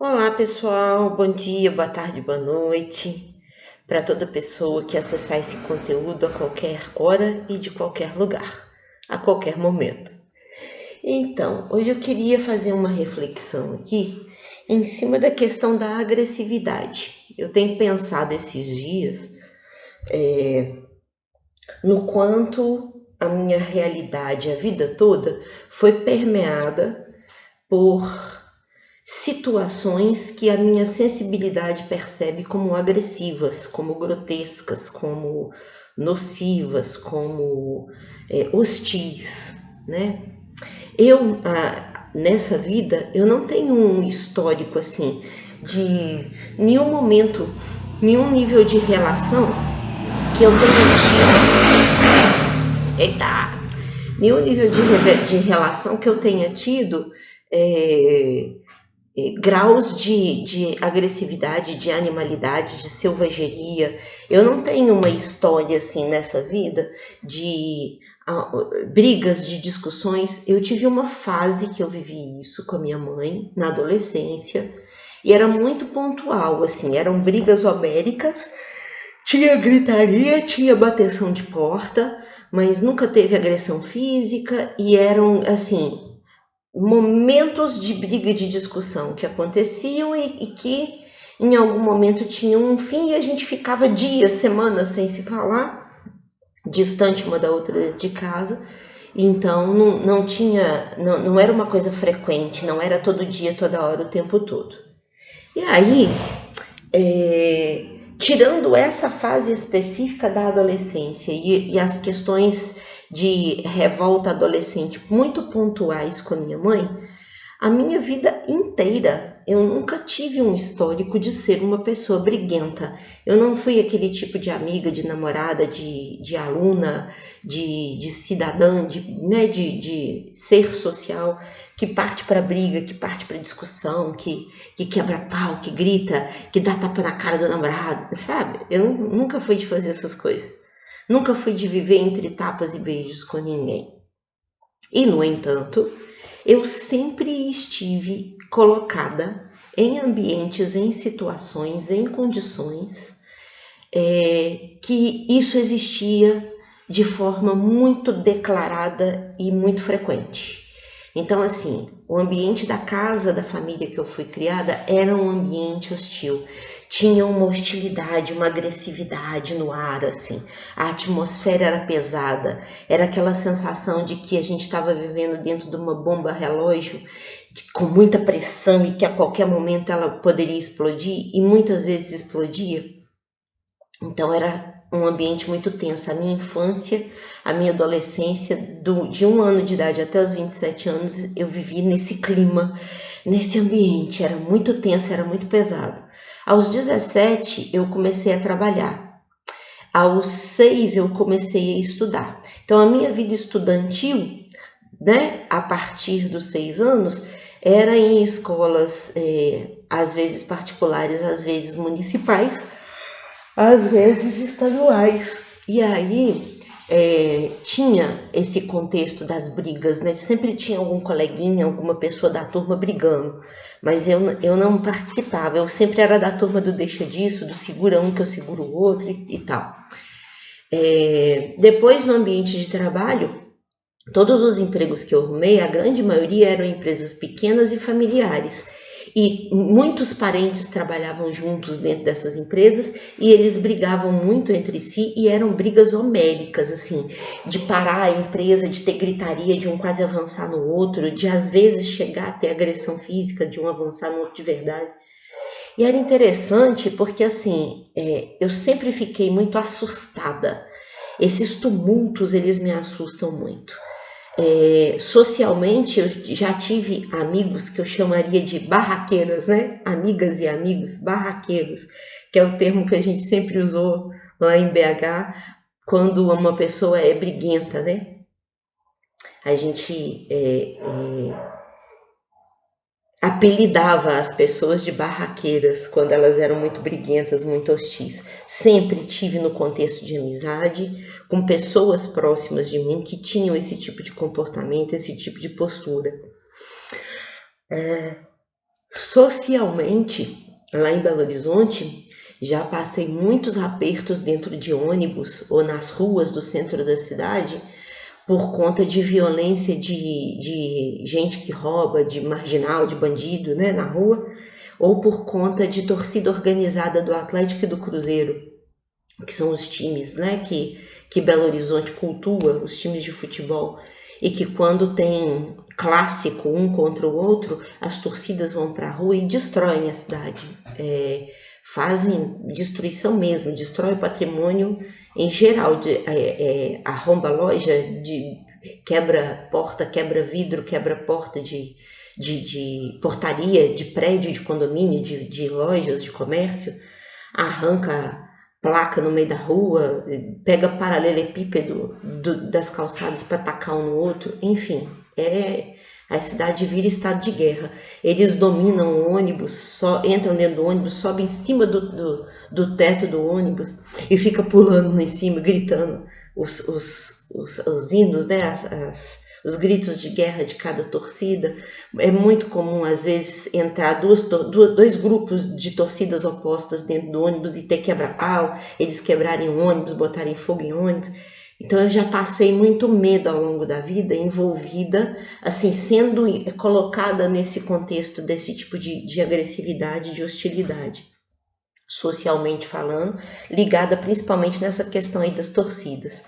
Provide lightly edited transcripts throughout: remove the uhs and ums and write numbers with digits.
Olá, pessoal. Bom dia, boa tarde, boa noite. Para toda pessoa que acessar esse conteúdo a qualquer hora e de qualquer lugar, a qualquer momento. Então, hoje eu queria fazer uma reflexão aqui em cima da questão da agressividade. Eu tenho pensado esses dias no quanto a minha realidade, a vida toda, foi permeada por situações que a minha sensibilidade percebe como agressivas, como grotescas, como nocivas, como hostis, né? Nessa vida, eu não tenho um histórico assim de nenhum momento, nenhum nível de relação que eu tenha tido. Eita! Nenhum nível de relação que eu tenha tido é, graus de agressividade, de animalidade, de selvageria. Eu não tenho uma história assim nessa vida de brigas, de discussões. Eu tive uma fase que eu vivi isso com a minha mãe na adolescência e era muito pontual, assim, eram brigas homéricas, tinha gritaria, tinha bateção de porta, mas nunca teve agressão física e eram assim momentos de briga e de discussão que aconteciam e que em algum momento tinham um fim e a gente ficava dias, semanas sem se falar, distante uma da outra dentro de casa. Então não tinha, não era uma coisa frequente, não era todo dia, toda hora, o tempo todo. E aí, tirando essa fase específica da adolescência e as questões de revolta adolescente muito pontuais com a minha mãe, a minha vida inteira, eu nunca tive um histórico de ser uma pessoa briguenta. Eu não fui aquele tipo de amiga, de namorada, de aluna, de cidadã, de ser social que parte para briga, que parte para discussão, que quebra pau, que grita, que dá tapa na cara do namorado, sabe? Eu nunca fui de fazer essas coisas. Nunca fui de viver entre tapas e beijos com ninguém. E, no entanto, eu sempre estive colocada em ambientes, em situações, em condições que isso existia de forma muito declarada e muito frequente. Então, assim, o ambiente da casa da família que eu fui criada era um ambiente hostil. Tinha uma hostilidade, uma agressividade no ar, assim. A atmosfera era pesada. Era aquela sensação de que a gente estava vivendo dentro de uma bomba relógio com muita pressão e que a qualquer momento ela poderia explodir e muitas vezes explodia. Então era um ambiente muito tenso. A minha infância, a minha adolescência, de 1 ano de idade até os 27 anos, eu vivi nesse clima, nesse ambiente. Era muito tenso, era muito pesado. Aos 17, eu comecei a trabalhar. Aos 6, eu comecei a estudar. Então, a minha vida estudantil, né, a partir dos 6 anos, era em escolas, às vezes particulares, às vezes municipais, às vezes estaduais. E aí tinha esse contexto das brigas, né? Sempre tinha algum coleguinha, alguma pessoa da turma brigando, mas eu não participava, eu sempre era da turma do deixa disso, do segura um que eu seguro o outro e tal. Depois, no ambiente de trabalho, todos os empregos que eu arrumei, a grande maioria eram empresas pequenas e familiares. E muitos parentes trabalhavam juntos dentro dessas empresas e eles brigavam muito entre si e eram brigas homéricas, assim, de parar a empresa, de ter gritaria, de um quase avançar no outro, de às vezes chegar a ter agressão física, de um avançar no outro de verdade. E era interessante porque, assim, eu sempre fiquei muito assustada. Esses tumultos, eles me assustam muito. Socialmente, eu já tive amigos que eu chamaria de barraqueiras, né? Amigas e amigos barraqueiros, que é o termo que a gente sempre usou lá em BH, quando uma pessoa é briguenta, né? A gente apelidava as pessoas de barraqueiras quando elas eram muito briguentas, muito hostis. Sempre tive no contexto de amizade com pessoas próximas de mim que tinham esse tipo de comportamento, esse tipo de postura. Socialmente, lá em Belo Horizonte, já passei muitos apertos dentro de ônibus ou nas ruas do centro da cidade por conta de violência de gente que rouba, de marginal, de bandido, né, na rua, ou por conta de torcida organizada do Atlético e do Cruzeiro, que são os times, né, que Belo Horizonte cultua, os times de futebol, e que quando tem clássico um contra o outro, as torcidas vão para a rua e destroem a cidade. Fazem destruição mesmo, destrói o patrimônio em geral, arromba loja, quebra porta, quebra vidro, quebra porta de portaria, de prédio, de condomínio, de lojas, de comércio, arranca placa no meio da rua, pega paralelepípedo das calçadas para atacar um no outro, enfim, a cidade vira estado de guerra. Eles dominam o ônibus, só entram dentro do ônibus, sobem em cima do teto do ônibus e fica pulando lá em cima, gritando os hinos, né? Os gritos de guerra de cada torcida. É muito comum, às vezes, entrar dois grupos de torcidas opostas dentro do ônibus e ter quebra-pau, eles quebrarem o ônibus, botarem fogo em ônibus. Então eu já passei muito medo ao longo da vida, envolvida, assim, sendo colocada nesse contexto desse tipo de agressividade, de hostilidade, socialmente falando, ligada principalmente nessa questão aí das torcidas.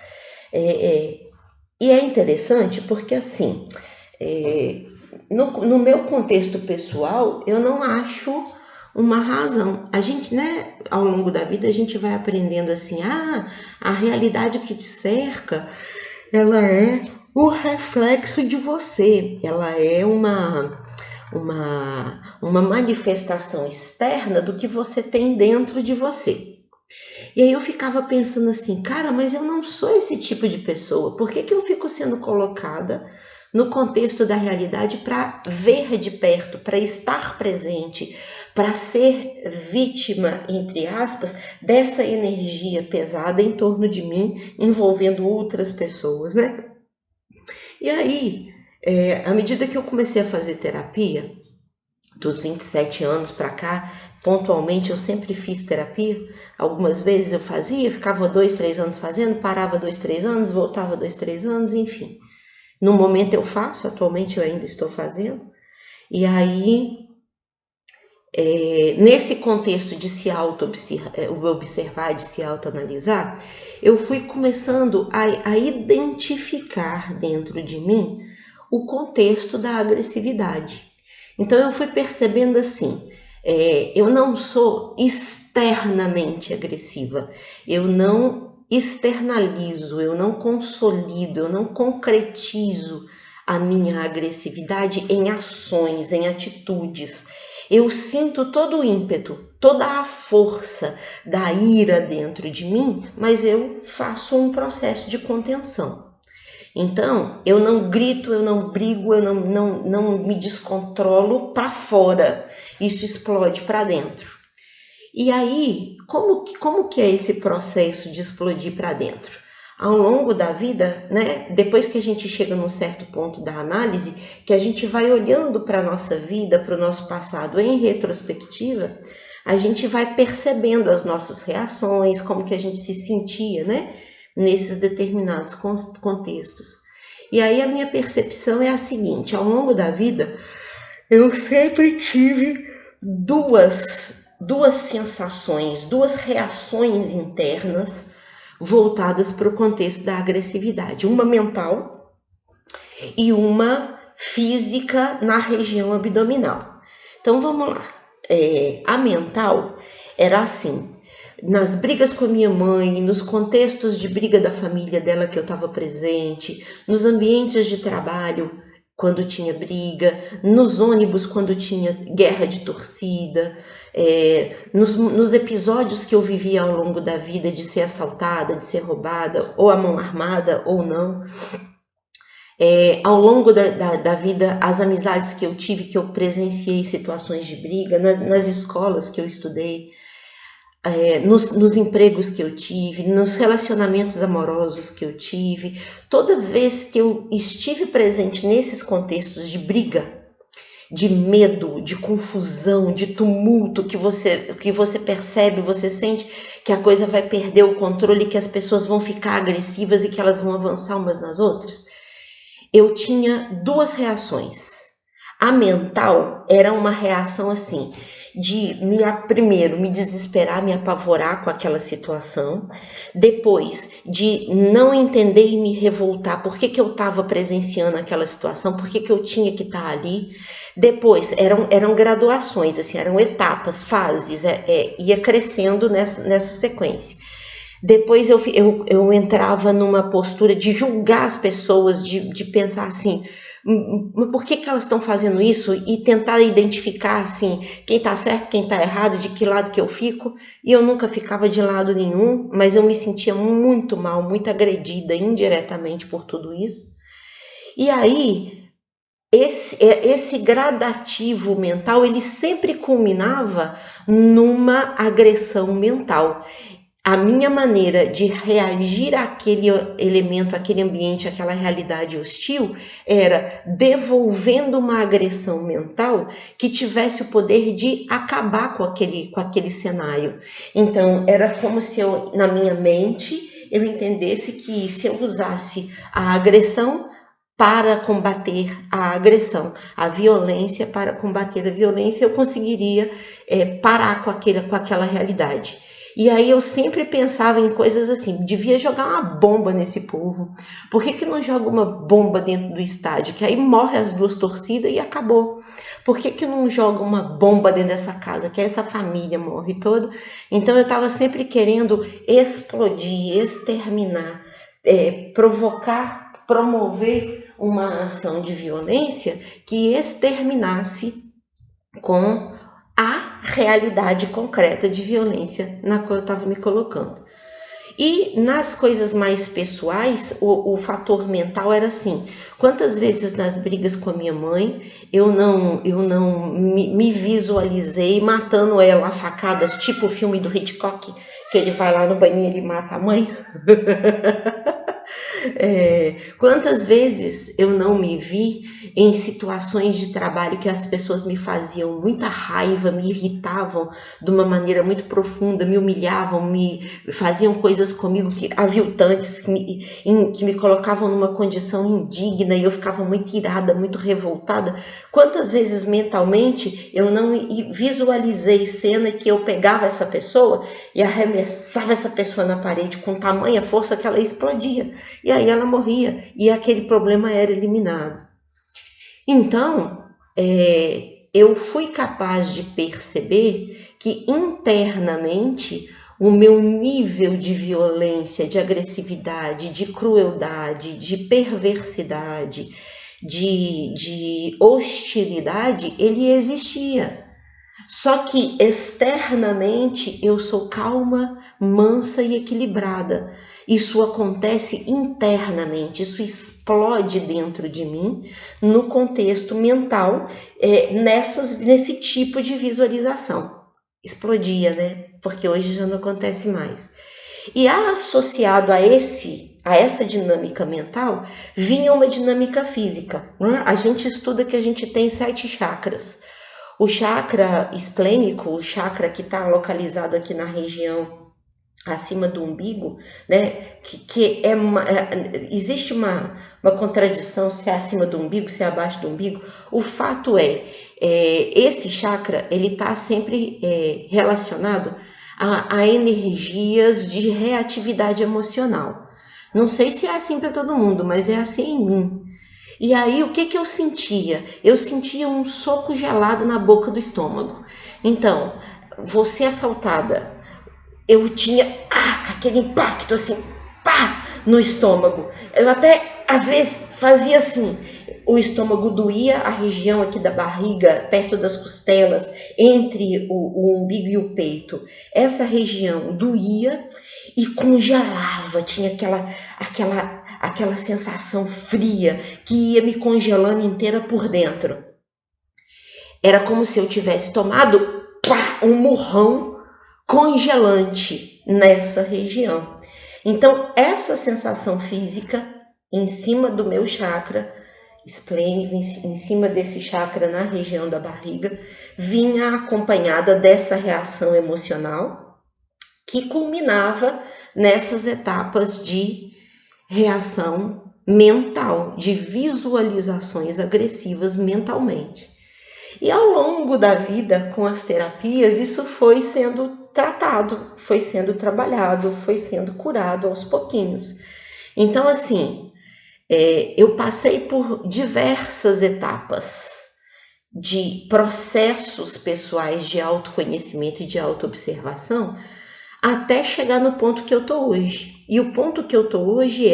E é interessante porque, assim, no meu contexto pessoal, eu não acho uma razão. A gente, né, ao longo da vida, a gente vai aprendendo assim, a realidade que te cerca, ela é o reflexo de você, ela é uma manifestação externa do que você tem dentro de você. E aí eu ficava pensando assim, cara, mas eu não sou esse tipo de pessoa. Por que eu fico sendo colocada no contexto da realidade para ver de perto, para estar presente, para ser vítima, entre aspas, dessa energia pesada em torno de mim, envolvendo outras pessoas, né? E aí, à medida que eu comecei a fazer terapia, dos 27 anos para cá, pontualmente eu sempre fiz terapia. Algumas vezes eu fazia, ficava 2, 3 anos fazendo, parava 2, 3 anos, voltava 2, 3 anos, enfim. No momento eu faço, atualmente eu ainda estou fazendo. E aí, nesse contexto de se auto-observar, de se autoanalisar, eu fui começando a identificar dentro de mim o contexto da agressividade. Então eu fui percebendo assim, eu não sou externamente agressiva, eu não externalizo, eu não consolido, eu não concretizo a minha agressividade em ações, em atitudes. Eu sinto todo o ímpeto, toda a força da ira dentro de mim, mas eu faço um processo de contenção. Então, eu não grito, eu não brigo, eu não me descontrolo para fora. Isso explode para dentro. E aí, como que é esse processo de explodir para dentro? Ao longo da vida, né, depois que a gente chega num certo ponto da análise, que a gente vai olhando para a nossa vida, para o nosso passado em retrospectiva, a gente vai percebendo as nossas reações, como que a gente se sentia, né, nesses determinados contextos. E aí a minha percepção é a seguinte, ao longo da vida, eu sempre tive duas sensações, duas reações internas voltadas para o contexto da agressividade. Uma mental e uma física na região abdominal. Então vamos lá. A mental era assim, nas brigas com a minha mãe, nos contextos de briga da família dela que eu estava presente, nos ambientes de trabalho quando tinha briga, nos ônibus quando tinha guerra de torcida, nos episódios que eu vivia ao longo da vida de ser assaltada, de ser roubada, ou a mão armada ou não. Ao longo da vida, as amizades que eu tive, que eu presenciei situações de briga, nas escolas que eu estudei, nos empregos que eu tive, nos relacionamentos amorosos que eu tive, toda vez que eu estive presente nesses contextos de briga, de medo, de confusão, de tumulto, que você percebe, você sente que a coisa vai perder o controle, que as pessoas vão ficar agressivas e que elas vão avançar umas nas outras. Eu tinha duas reações. A mental era uma reação assim, de primeiro me desesperar, me apavorar com aquela situação, depois de não entender e me revoltar por que eu estava presenciando aquela situação, por que eu tinha que estar ali. Depois eram graduações, assim, eram etapas, fases, ia crescendo nessa sequência. Depois eu entrava numa postura de julgar as pessoas, de pensar assim, por que elas estão fazendo isso? E tentar identificar assim, quem está certo, quem está errado, de que lado que eu fico. E eu nunca ficava de lado nenhum, mas eu me sentia muito mal, muito agredida indiretamente por tudo isso. E aí, esse gradativo mental, ele sempre culminava numa agressão mental. A minha maneira de reagir àquele elemento, àquele ambiente, àquela realidade hostil, era devolvendo uma agressão mental que tivesse o poder de acabar com aquele cenário. Então, era como se eu, na minha mente, eu entendesse que se eu usasse a agressão para combater a agressão, a violência para combater a violência, eu conseguiria parar com aquela realidade. E aí eu sempre pensava em coisas assim, devia jogar uma bomba nesse povo. Por que não joga uma bomba dentro do estádio? Que aí morre as duas torcidas e acabou. Por que não joga uma bomba dentro dessa casa? Que essa família morre toda. Então eu estava sempre querendo explodir, exterminar, provocar, promover uma ação de violência que exterminasse com a realidade concreta de violência na qual eu estava me colocando. E nas coisas mais pessoais, o fator mental era assim: quantas vezes nas brigas com a minha mãe eu não me visualizei matando ela a facadas, tipo o filme do Hitchcock, que ele vai lá no banheiro e mata a mãe? Quantas vezes eu não me vi em situações de trabalho que as pessoas me faziam muita raiva, me irritavam de uma maneira muito profunda, me humilhavam, me faziam coisas comigo aviltantes, que me colocavam numa condição indigna e eu ficava muito irada, muito revoltada. Quantas vezes mentalmente eu não visualizei cena que eu pegava essa pessoa e arremessava essa pessoa na parede com tamanha força que ela explodia. E aí ela morria e aquele problema era eliminado. Então, eu fui capaz de perceber que internamente o meu nível de violência, de agressividade, de crueldade, de perversidade, de hostilidade, ele existia. Só que externamente eu sou calma, mansa e equilibrada. Isso acontece internamente, isso explode dentro de mim, no contexto mental, nesse tipo de visualização. Explodia, né? Porque hoje já não acontece mais. E associado a essa dinâmica mental, vinha uma dinâmica física. Né? A gente estuda que a gente tem 7 chakras. O chakra esplênico, o chakra que está localizado aqui na região acima do umbigo, né? Existe uma contradição se é acima do umbigo, se é abaixo do umbigo. O fato esse chakra ele está sempre relacionado a energias de reatividade emocional. Não sei se é assim para todo mundo, mas é assim em mim. E aí, o que eu sentia? Eu sentia um soco gelado na boca do estômago. Então, você assaltada, eu tinha aquele impacto assim, pá, no estômago. Eu até, às vezes, fazia assim, o estômago doía, a região aqui da barriga, perto das costelas, entre o umbigo e o peito. Essa região doía e congelava, tinha aquela sensação fria que ia me congelando inteira por dentro. Era como se eu tivesse tomado um murrão congelante nessa região. Então, essa sensação física em cima do meu chakra esplênico em cima desse chakra na região da barriga, vinha acompanhada dessa reação emocional que culminava nessas etapas de reação mental, de visualizações agressivas mentalmente. E ao longo da vida, com as terapias, isso foi sendo tratado, foi sendo trabalhado, foi sendo curado aos pouquinhos. Então, assim, eu passei por diversas etapas de processos pessoais de autoconhecimento e de autoobservação até chegar no ponto que eu tô hoje. E o ponto que eu tô hoje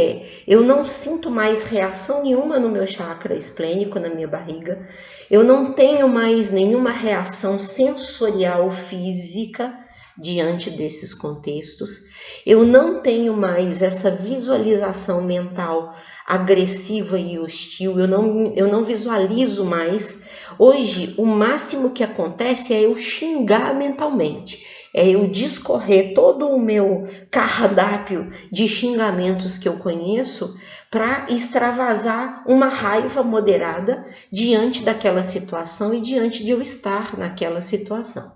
eu não sinto mais reação nenhuma no meu chakra esplênico, na minha barriga. Eu não tenho mais nenhuma reação sensorial física diante desses contextos. Eu não tenho mais essa visualização mental agressiva e hostil. Eu não visualizo mais. Hoje, o máximo que acontece é eu xingar mentalmente. É eu discorrer todo o meu cardápio de xingamentos que eu conheço para extravasar uma raiva moderada diante daquela situação e diante de eu estar naquela situação.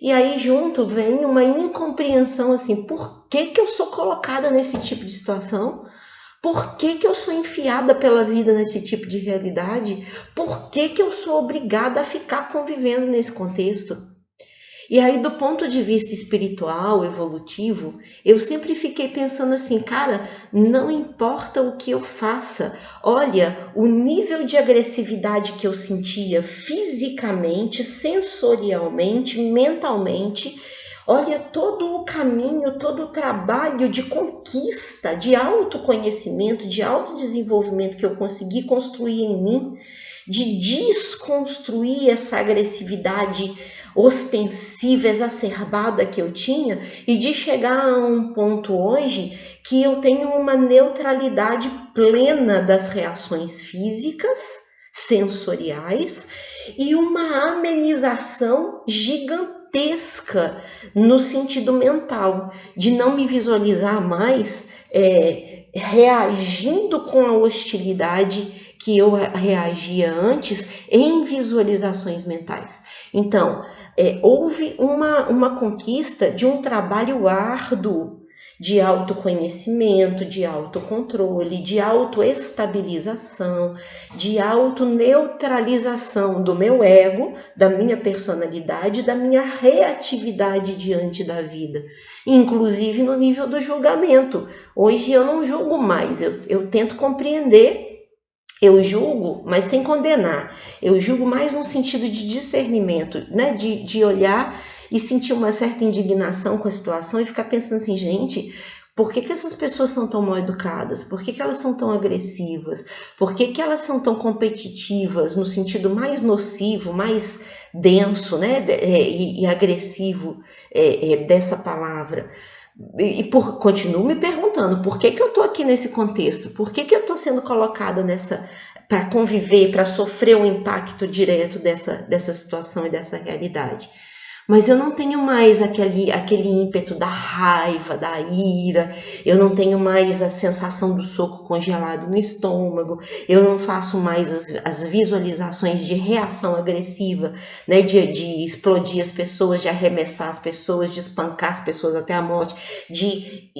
E aí junto vem uma incompreensão assim, por que eu sou colocada nesse tipo de situação? Por que eu sou enfiada pela vida nesse tipo de realidade? Por que eu sou obrigada a ficar convivendo nesse contexto? E aí, do ponto de vista espiritual, evolutivo, eu sempre fiquei pensando assim, cara, não importa o que eu faça, olha, o nível de agressividade que eu sentia fisicamente, sensorialmente, mentalmente, olha todo o caminho, todo o trabalho de conquista, de autoconhecimento, de autodesenvolvimento que eu consegui construir em mim, de desconstruir essa agressividade ostensiva, exacerbada que eu tinha e de chegar a um ponto hoje que eu tenho uma neutralidade plena das reações físicas, sensoriais e uma amenização gigantesca no sentido mental, de não me visualizar mais reagindo com a hostilidade que eu reagia antes em visualizações mentais. Então, houve uma conquista de um trabalho árduo de autoconhecimento, de autocontrole, de autoestabilização, de autoneutralização do meu ego, da minha personalidade, da minha reatividade diante da vida, inclusive no nível do julgamento. Hoje eu não julgo mais, eu tento compreender. Eu julgo, mas sem condenar. Eu julgo mais no sentido de discernimento, né? De olhar e sentir uma certa indignação com a situação e ficar pensando assim, gente, por que essas pessoas são tão mal educadas? Por que elas são tão agressivas? Por que elas são tão competitivas no sentido mais nocivo, mais denso, né? E agressivo dessa palavra? Continuo me perguntando por que eu estou aqui nesse contexto, por que eu estou sendo colocada nessa para conviver, para sofrer o impacto direto dessa situação e dessa realidade. Mas eu não tenho mais aquele ímpeto da raiva, da ira, eu não tenho mais a sensação do soco congelado no estômago, eu não faço mais as visualizações de reação agressiva, né, de explodir as pessoas, de arremessar as pessoas, de espancar as pessoas até a morte, de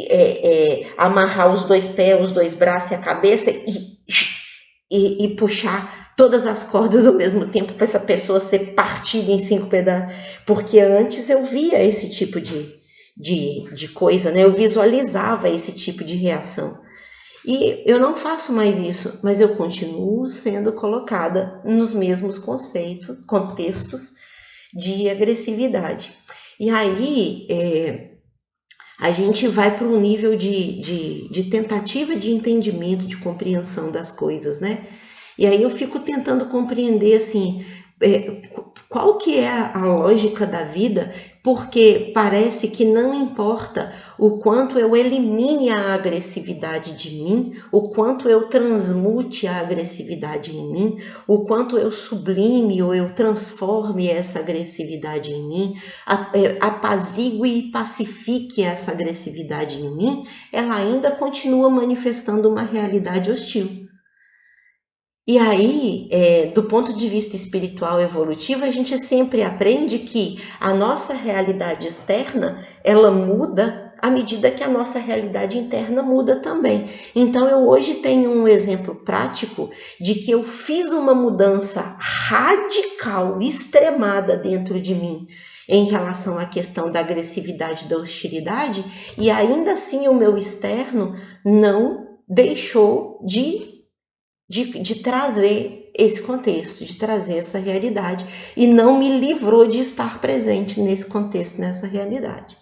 amarrar os dois pés, os dois braços e a cabeça e puxar todas as cordas ao mesmo tempo para essa pessoa ser partida em 5 pedaços. Porque antes eu via esse tipo de coisa, né? Eu visualizava esse tipo de reação. E eu não faço mais isso, mas eu continuo sendo colocada nos mesmos contextos de agressividade. E aí a gente vai para um nível de tentativa de entendimento, de compreensão das coisas, né? E aí eu fico tentando compreender, assim, qual que é a lógica da vida, porque parece que não importa o quanto eu elimine a agressividade de mim, o quanto eu transmute a agressividade em mim, o quanto eu sublime ou eu transforme essa agressividade em mim, apazigue e pacifique essa agressividade em mim, ela ainda continua manifestando uma realidade hostil. E aí, do ponto de vista espiritual evolutivo, a gente sempre aprende que a nossa realidade externa, ela muda à medida que a nossa realidade interna muda também. Então, eu hoje tenho um exemplo prático de que eu fiz uma mudança radical, extremada dentro de mim em relação à questão da agressividade, da hostilidade, e ainda assim o meu externo não deixou de trazer esse contexto, de trazer essa realidade, e não me livrou de estar presente nesse contexto, nessa realidade.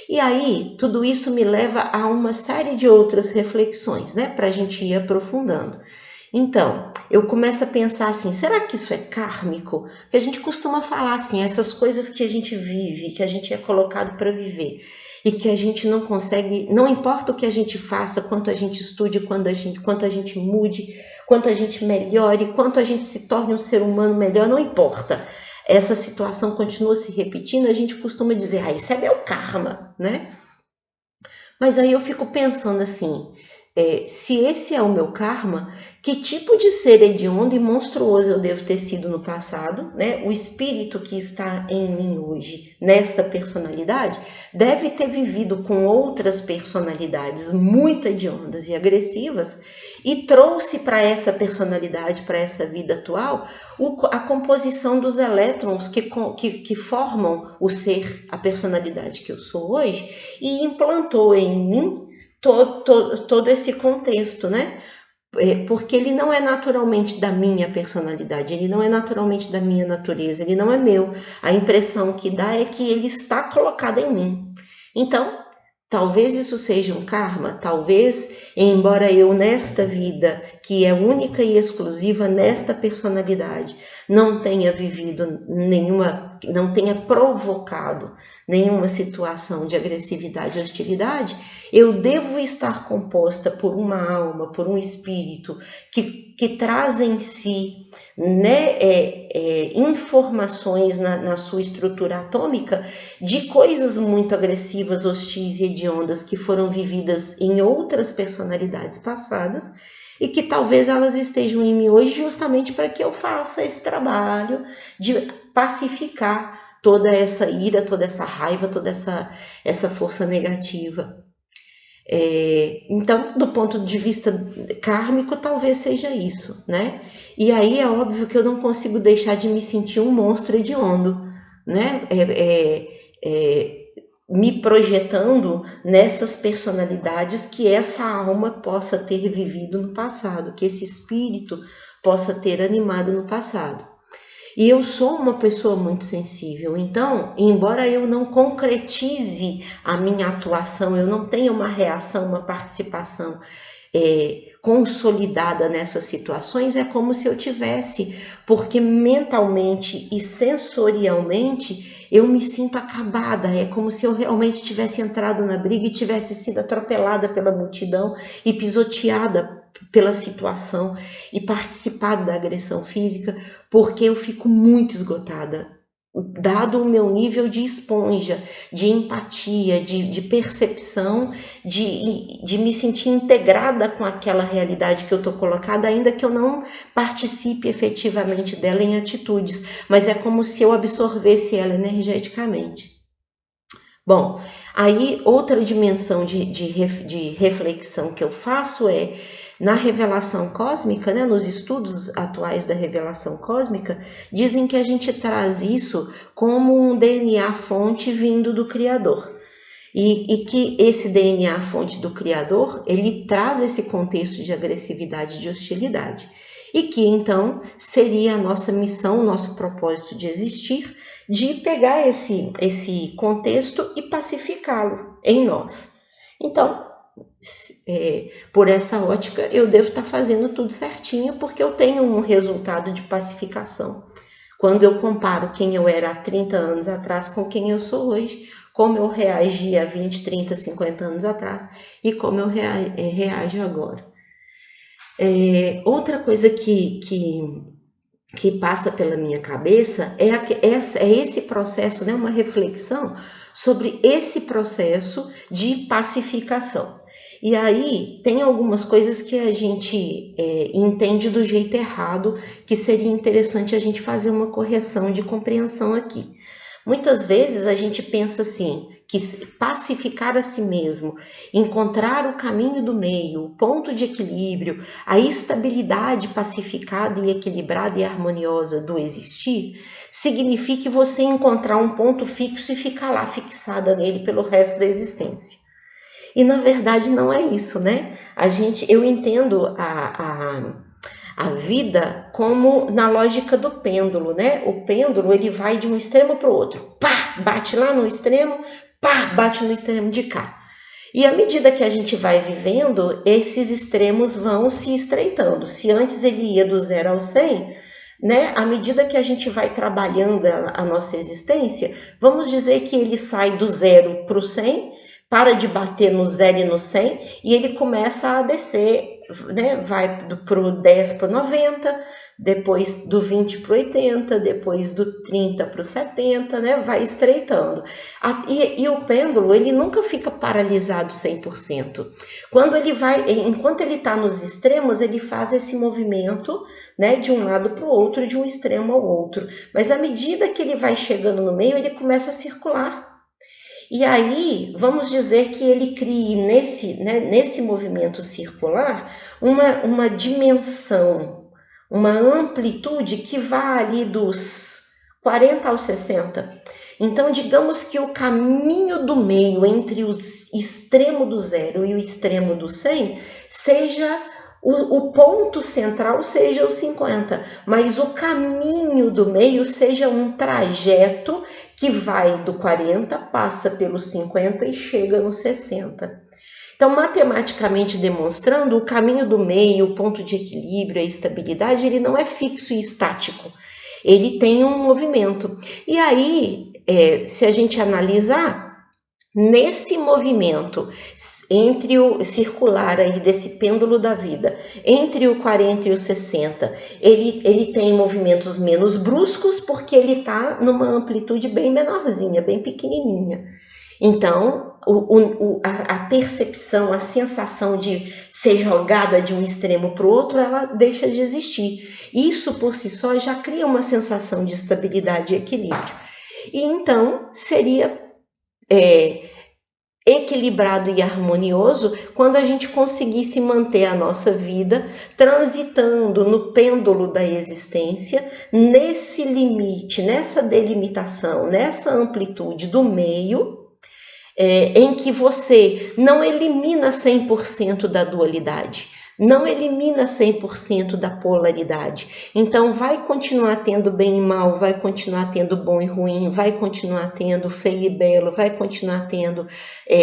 E aí, tudo isso me leva a uma série de outras reflexões, né, para a gente ir aprofundando. Então, eu começo a pensar assim, será que isso é kármico? Que a gente costuma falar assim, essas coisas que a gente vive, que a gente é colocado para viver, e que a gente não consegue, não importa o que a gente faça, quanto a gente estude, quanto a gente mude, quanto a gente melhore, quanto a gente se torne um ser humano melhor, não importa. Essa situação continua se repetindo, a gente costuma dizer, isso é meu karma, né? Mas aí eu fico pensando assim, se esse é o meu karma, que tipo de ser hediondo e monstruoso eu devo ter sido no passado, né? O espírito que está em mim hoje, nesta personalidade, deve ter vivido com outras personalidades muito hediondas e agressivas e trouxe para essa personalidade, para essa vida atual, a composição dos elétrons que formam o ser, a personalidade que eu sou hoje, e implantou em mim todo esse contexto, né? Porque ele não é naturalmente da minha personalidade, ele não é naturalmente da minha natureza, ele não é meu. A impressão que dá é que ele está colocado em mim. Então, talvez isso seja um karma, talvez, embora eu nesta vida, que é única e exclusiva nesta personalidade, não tenha vivido nenhuma, não tenha provocado nenhuma situação de agressividade e hostilidade, eu devo estar composta por uma alma, por um espírito que traz em si, né, informações na sua estrutura atômica de coisas muito agressivas, hostis e hediondas que foram vividas em outras personalidades passadas e que talvez elas estejam em mim hoje justamente para que eu faça esse trabalho de pacificar toda essa ira, toda essa raiva, toda essa força negativa. Então, do ponto de vista kármico, talvez seja isso, né? E aí é óbvio que eu não consigo deixar de me sentir um monstro hediondo, né? Me projetando nessas personalidades que essa alma possa ter vivido no passado, que esse espírito possa ter animado no passado. E eu sou uma pessoa muito sensível, então, embora eu não concretize a minha atuação, eu não tenha uma reação, uma participação consolidada nessas situações, é como se eu tivesse, porque mentalmente e sensorialmente eu me sinto acabada, é como se eu realmente tivesse entrado na briga e tivesse sido atropelada pela multidão e pisoteada pela situação e participado da agressão física, porque eu fico muito esgotada, dado o meu nível de esponja, de empatia, de percepção, de me sentir integrada com aquela realidade que eu estou colocada, ainda que eu não participe efetivamente dela em atitudes, mas é como se eu absorvesse ela energeticamente. Bom, aí outra dimensão de reflexão que eu faço é na revelação cósmica, né, nos estudos atuais da revelação cósmica, dizem que a gente traz isso como um DNA fonte vindo do Criador. E que esse DNA fonte do Criador, ele traz esse contexto de agressividade e de hostilidade. E que então seria a nossa missão, o nosso propósito de existir, de pegar esse contexto e pacificá-lo em nós. Então, por essa ótica, eu devo estar fazendo tudo certinho, porque eu tenho um resultado de pacificação. Quando eu comparo quem eu era há 30 anos atrás com quem eu sou hoje, como eu reagi há 20, 30, 50 anos atrás e como eu reajo agora. Outra coisa que passa pela minha cabeça é esse processo, né, uma reflexão sobre esse processo de pacificação. E aí tem algumas coisas que a gente entende do jeito errado, que seria interessante a gente fazer uma correção de compreensão aqui. Muitas vezes a gente pensa assim, que pacificar a si mesmo, encontrar o caminho do meio, o ponto de equilíbrio, a estabilidade pacificada e equilibrada e harmoniosa do existir, significa você encontrar um ponto fixo e ficar lá fixada nele pelo resto da existência. E na verdade não é isso, né? Eu entendo a vida como na lógica do pêndulo, né? O pêndulo ele vai de um extremo para o outro, pá, bate lá no extremo, pá, bate no extremo de cá. E à medida que a gente vai vivendo, esses extremos vão se estreitando. Se antes ele ia do 0 ao 100, né? À medida que a gente vai trabalhando a nossa existência, vamos dizer que ele sai do 0 para o 100, para de bater no 0 e no 100 e ele começa a descer, né? Vai para o 10 para o 90, depois do 20 para o 80, depois do 30 para o 70, né? Vai estreitando. E o pêndulo, ele nunca fica paralisado 100%. Enquanto ele está nos extremos, ele faz esse movimento, né? De um lado para o outro, de um extremo ao outro. Mas à medida que ele vai chegando no meio, ele começa a circular. E aí, vamos dizer que ele crie nesse movimento circular uma dimensão, uma amplitude que vá ali dos 40 aos 60. Então, digamos que o caminho do meio entre o extremo do 0 e o extremo do 100 seja o ponto central seja o 50, mas o caminho do meio seja um trajeto que vai do 40, passa pelos 50 e chega no 60. Então, matematicamente demonstrando, o caminho do meio, o ponto de equilíbrio, a estabilidade, ele não é fixo e estático. Ele tem um movimento. E aí, se a gente analisar, nesse movimento entre o circular aí desse pêndulo da vida, entre o 40 e o 60, ele tem movimentos menos bruscos porque ele está numa amplitude bem menorzinha, bem pequenininha. Então, a percepção, a sensação de ser jogada de um extremo para o outro, ela deixa de existir. Isso por si só já cria uma sensação de estabilidade e equilíbrio. E então seria equilibrado e harmonioso quando a gente conseguisse manter a nossa vida transitando no pêndulo da existência, nesse limite, nessa delimitação, nessa amplitude do meio, em que você não elimina 100% da dualidade, não elimina 100% da polaridade. Então, vai continuar tendo bem e mal, vai continuar tendo bom e ruim, vai continuar tendo feio e belo, vai continuar tendo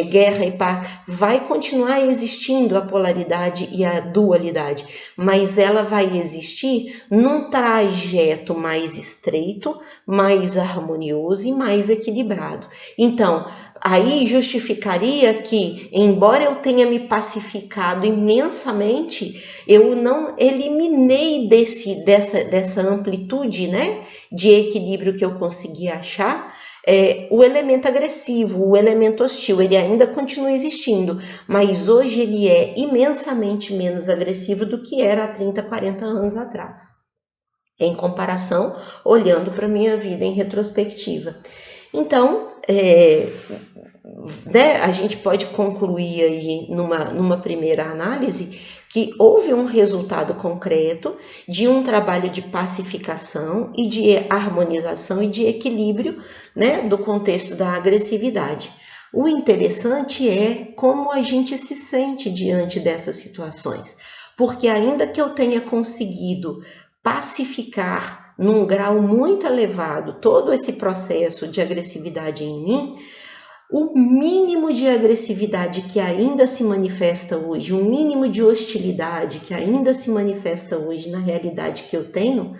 guerra e paz, vai continuar existindo a polaridade e a dualidade, mas ela vai existir num trajeto mais estreito, mais harmonioso e mais equilibrado. Então, aí justificaria que, embora eu tenha me pacificado imensamente, eu não eliminei dessa amplitude, né, de equilíbrio que eu consegui achar, o elemento agressivo, o elemento hostil, ele ainda continua existindo, mas hoje ele é imensamente menos agressivo do que era há 30, 40 anos atrás, em comparação, olhando para a minha vida em retrospectiva. Então, né, a gente pode concluir aí numa primeira análise que houve um resultado concreto de um trabalho de pacificação e de harmonização e de equilíbrio, né, do contexto da agressividade. O interessante é como a gente se sente diante dessas situações, porque ainda que eu tenha conseguido pacificar num grau muito elevado todo esse processo de agressividade em mim, o mínimo de agressividade que ainda se manifesta hoje, o mínimo de hostilidade que ainda se manifesta hoje na realidade que eu tenho,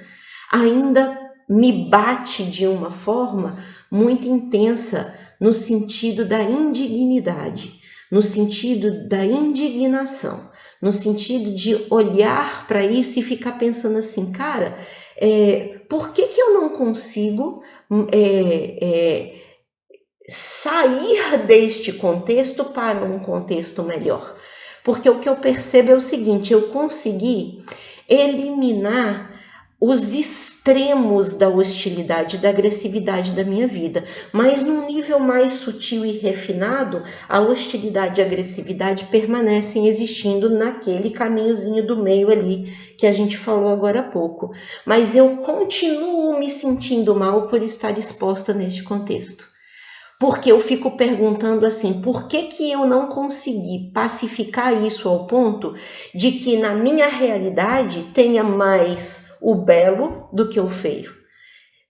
ainda me bate de uma forma muito intensa no sentido da indignidade, no sentido da indignação, no sentido de olhar para isso e ficar pensando assim, cara, por que eu não consigo sair deste contexto para um contexto melhor? Porque o que eu percebo é o seguinte: eu consegui eliminar os extremos da hostilidade, da agressividade da minha vida, mas num nível mais sutil e refinado, a hostilidade e a agressividade permanecem existindo naquele caminhozinho do meio ali que a gente falou agora há pouco. Mas eu continuo me sentindo mal por estar exposta neste contexto. Porque eu fico perguntando assim, por que eu não consegui pacificar isso ao ponto de que na minha realidade tenha mais o belo do que o feio?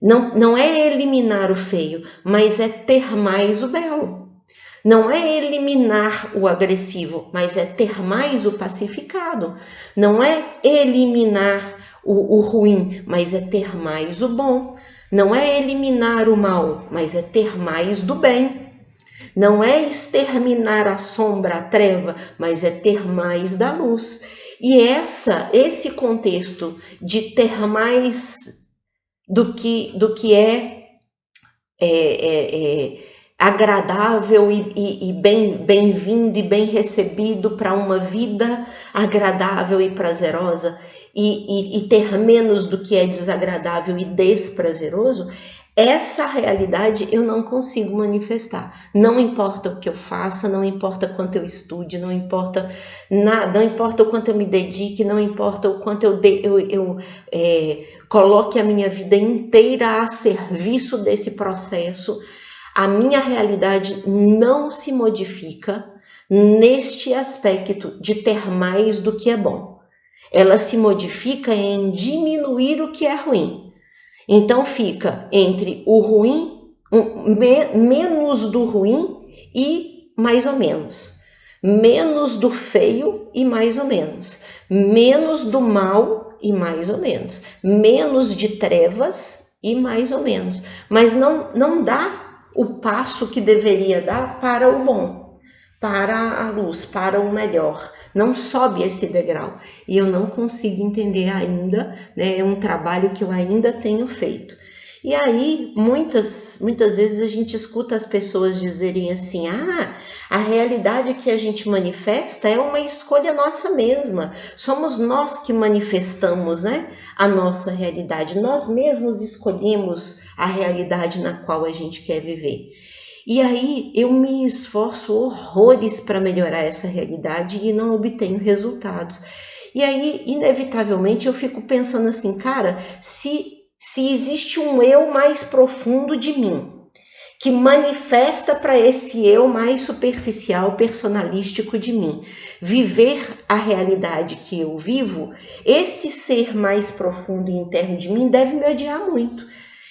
Não é eliminar o feio, mas é ter mais o belo. Não é eliminar o agressivo, mas é ter mais o pacificado. Não é eliminar o ruim, mas é ter mais o bom. Não é eliminar o mal, mas é ter mais do bem. Não é exterminar a sombra, a treva, mas é ter mais da luz. E esse contexto de ter mais do que é agradável e bem-vindo e bem recebido para uma vida agradável e prazerosa, e ter menos do que é desagradável e desprazeroso, essa realidade eu não consigo manifestar. Não importa o que eu faça, não importa quanto eu estude, não importa nada, não importa o quanto eu me dedique, não importa o quanto eu coloque a minha vida inteira a serviço desse processo, a minha realidade não se modifica neste aspecto de ter mais do que é bom. Ela se modifica em diminuir o que é ruim. Então fica entre o ruim, menos do ruim e mais ou menos. Menos do feio e mais ou menos. Menos do mal e mais ou menos. Menos de trevas e mais ou menos. Mas não dá o passo que deveria dar para o bom, para a luz, para o melhor. Não sobe esse degrau. E eu não consigo entender ainda, né? É um trabalho que eu ainda tenho feito. E aí, muitas vezes a gente escuta as pessoas dizerem assim: a realidade que a gente manifesta é uma escolha nossa mesma. Somos nós que manifestamos, né, a nossa realidade. Nós mesmos escolhemos a realidade na qual a gente quer viver. E aí eu me esforço horrores para melhorar essa realidade e não obtenho resultados. E aí, inevitavelmente, eu fico pensando assim, cara, se existe um eu mais profundo de mim, que manifesta para esse eu mais superficial, personalístico de mim, viver a realidade que eu vivo, esse ser mais profundo e interno de mim deve me odiar muito.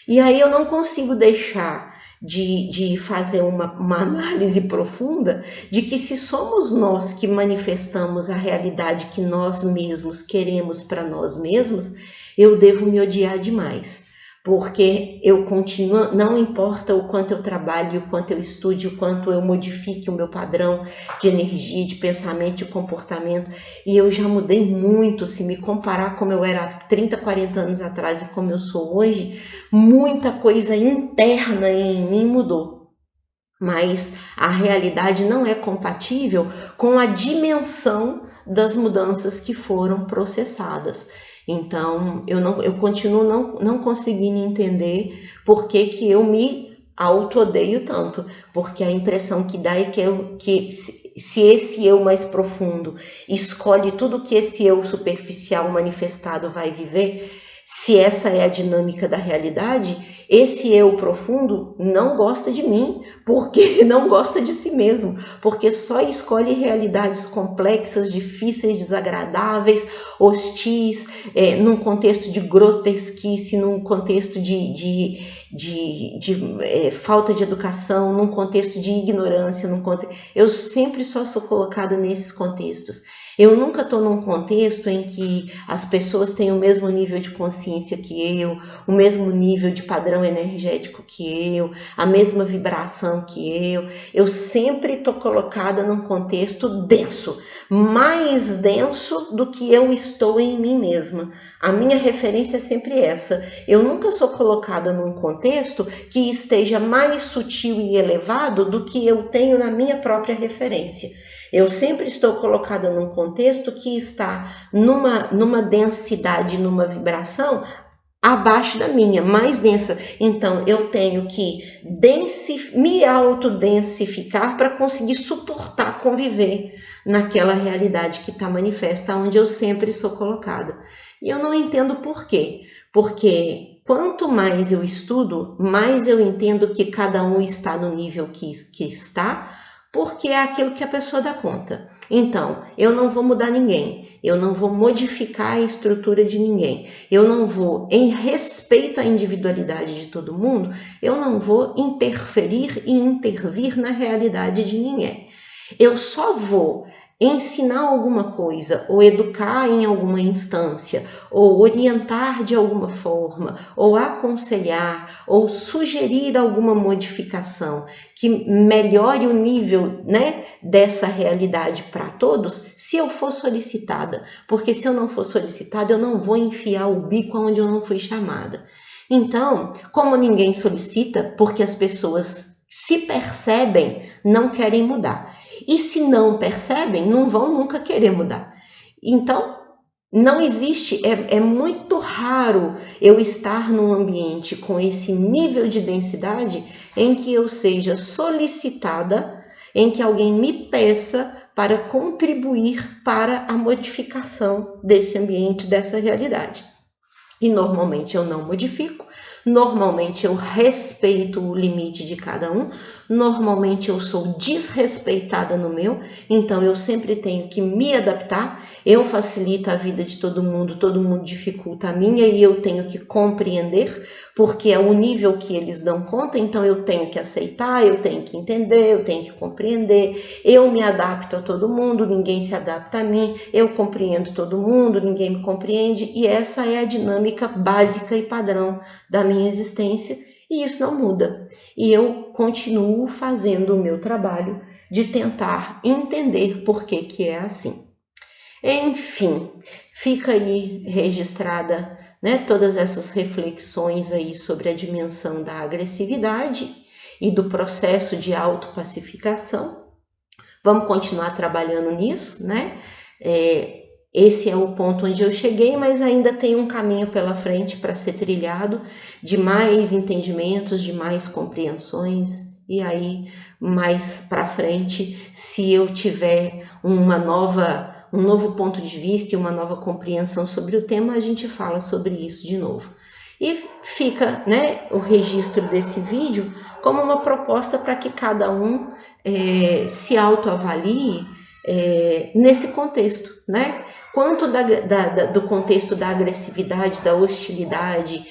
E aí eu não consigo deixar de fazer uma análise profunda de que se somos nós que manifestamos a realidade que nós mesmos queremos para nós mesmos, eu devo me odiar demais. Porque eu continuo, não importa o quanto eu trabalhe, o quanto eu estude, o quanto eu modifique o meu padrão de energia, de pensamento, de comportamento, e eu já mudei muito, se me comparar como eu era há 30, 40 anos atrás e como eu sou hoje, muita coisa interna em mim mudou. Mas a realidade não é compatível com a dimensão das mudanças que foram processadas. Então, eu continuo não conseguindo entender por que eu me auto-odeio tanto, porque a impressão que dá é que se esse eu mais profundo escolhe tudo que esse eu superficial manifestado vai viver, se essa é a dinâmica da realidade, esse eu profundo não gosta de mim, porque não gosta de si mesmo, porque só escolhe realidades complexas, difíceis, desagradáveis, hostis, num contexto de grotesquice, num contexto de falta de educação, num contexto de ignorância, eu sempre só sou colocada nesses contextos. Eu nunca estou num contexto em que as pessoas têm o mesmo nível de consciência que eu, o mesmo nível de padrão energético que eu, a mesma vibração que eu. Eu sempre estou colocada num contexto denso, mais denso do que eu estou em mim mesma. A minha referência é sempre essa. Eu nunca sou colocada num contexto que esteja mais sutil e elevado do que eu tenho na minha própria referência. Eu sempre estou colocada num contexto que está numa densidade, numa vibração abaixo da minha, mais densa. Então, eu tenho que me autodensificar para conseguir suportar, conviver naquela realidade que está manifesta, onde eu sempre sou colocada. E eu não entendo por quê. Porque quanto mais eu estudo, mais eu entendo que cada um está no nível que está, porque é aquilo que a pessoa dá conta. Então, eu não vou mudar ninguém. Eu não vou modificar a estrutura de ninguém. Eu não vou, em respeito à individualidade de todo mundo, eu não vou interferir e intervir na realidade de ninguém. Eu só vou ensinar alguma coisa, ou educar em alguma instância, ou orientar de alguma forma, ou aconselhar, ou sugerir alguma modificação que melhore o nível, né, dessa realidade para todos, se eu for solicitada. Porque se eu não for solicitada, eu não vou enfiar o bico onde eu não fui chamada. Então, como ninguém solicita, porque as pessoas se percebem, não querem mudar. E se não percebem, não vão nunca querer mudar. Então, não existe, é muito raro eu estar num ambiente com esse nível de densidade em que eu seja solicitada, em que alguém me peça para contribuir para a modificação desse ambiente, dessa realidade. E normalmente eu não modifico, normalmente eu respeito o limite de cada um, normalmente eu sou desrespeitada no meu, então eu sempre tenho que me adaptar, eu facilito a vida de todo mundo dificulta a minha e eu tenho que compreender, porque é o nível que eles dão conta, então eu tenho que aceitar, eu tenho que entender, eu tenho que compreender, eu me adapto a todo mundo, ninguém se adapta a mim, eu compreendo todo mundo, ninguém me compreende, e essa é a dinâmica básica e padrão da minha existência, e isso não muda. E eu continuo fazendo o meu trabalho de tentar entender por que é assim. Enfim, fica aí registrada, né, todas essas reflexões aí sobre a dimensão da agressividade e do processo de autopacificação. Vamos continuar trabalhando nisso, né? Esse é o ponto onde eu cheguei, mas ainda tem um caminho pela frente para ser trilhado, de mais entendimentos, de mais compreensões, e aí mais para frente, se eu tiver um novo ponto de vista e uma nova compreensão sobre o tema, a gente fala sobre isso de novo. E fica, né, o registro desse vídeo como uma proposta para que cada um se autoavalie nesse contexto, né? Quanto do contexto da agressividade, da hostilidade,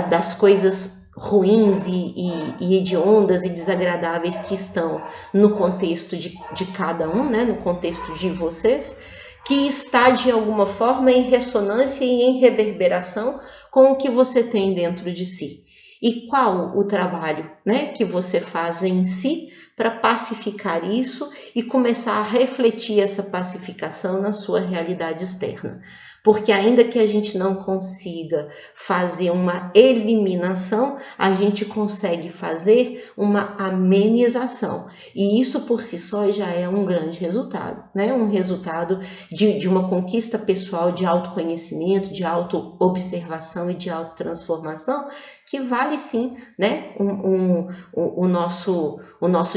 das coisas ruins e hediondas e desagradáveis que estão no contexto de cada um, né? No contexto de vocês, que está de alguma forma em ressonância e em reverberação com o que você tem dentro de si. E qual o trabalho, né, que você faz em si para pacificar isso e começar a refletir essa pacificação na sua realidade externa. Porque ainda que a gente não consiga fazer uma eliminação, a gente consegue fazer uma amenização. E isso por si só já é um grande resultado, né? Um resultado de uma conquista pessoal de autoconhecimento, de autoobservação e de autotransformação, que vale sim, né, o nosso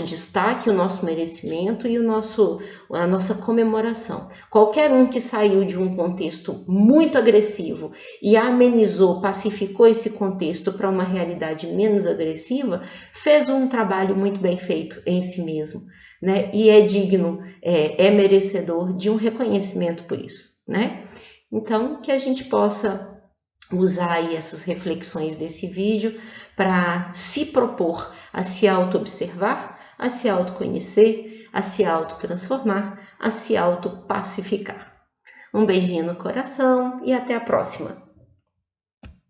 destaque, o nosso merecimento e a nossa comemoração. Qualquer um que saiu de um contexto muito agressivo e amenizou, pacificou esse contexto para uma realidade menos agressiva, fez um trabalho muito bem feito em si mesmo, né? E é digno, é merecedor de um reconhecimento por isso, né? Então, que a gente possa usar aí essas reflexões desse vídeo para se propor a se auto-observar, a se autoconhecer, a se auto-transformar, a se auto-pacificar. Um beijinho no coração e até a próxima!